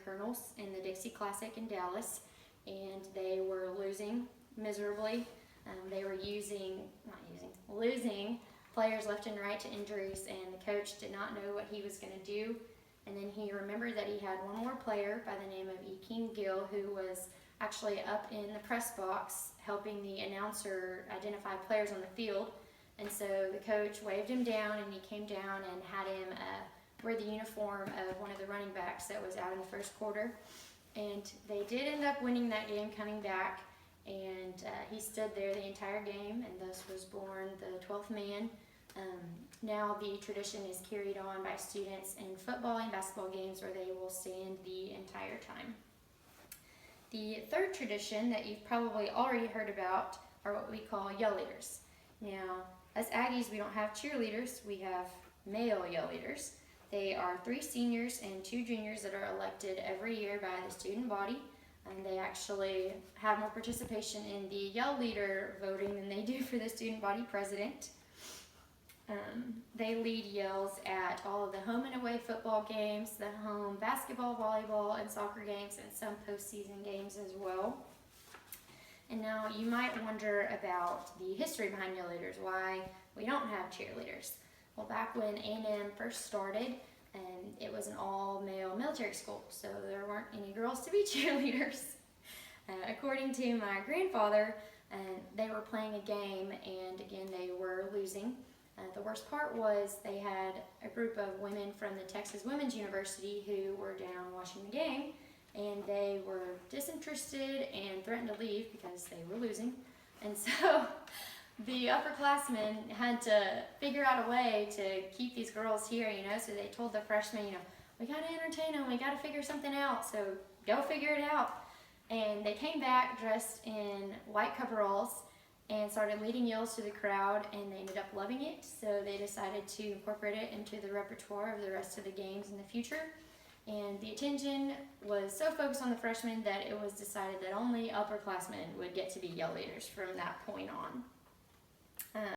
Colonels in the Dixie Classic in Dallas, and they were losing miserably. They were losing players left and right to injuries, and the coach did not know what he was going to do. And then he remembered that he had one more player by the name of E. King Gill, who was actually up in the press box helping the announcer identify players on the field. And so the coach waved him down, and he came down and had him wear the uniform of one of the running backs that was out in the first quarter. And they did end up winning that game, coming back, and he stood there the entire game, and thus was born the 12th man. Now the tradition is carried on by students in football and basketball games where they will stand the entire time. The third tradition that you've probably already heard about are what we call yell leaders. Now, as Aggies, we don't have cheerleaders, we have male yell leaders. They are 3 seniors and 2 juniors that are elected every year by the student body, and they actually have more participation in the yell leader voting than they do for the student body president. They lead yells at all of the home and away football games, the home basketball, volleyball, and soccer games, and some postseason games as well. And now you might wonder about the history behind yell leaders, why we don't have cheerleaders. Well, back when A&M first started, it was an all-male military school, so there weren't any girls to be cheerleaders. According to my grandfather, they were playing a game, and again, they were losing. The worst part was they had a group of women from the Texas Women's University who were down watching the game, and they were disinterested and threatened to leave because they were losing. And so the upperclassmen had to figure out a way to keep these girls here, so they told the freshmen, we gotta entertain them, we gotta figure something out, so go figure it out. And they came back dressed in white coveralls and started leading yells to the crowd, and they ended up loving it, so they decided to incorporate it into the repertoire of the rest of the games in the future. And the attention was so focused on the freshmen that it was decided that only upperclassmen would get to be yell leaders from that point on.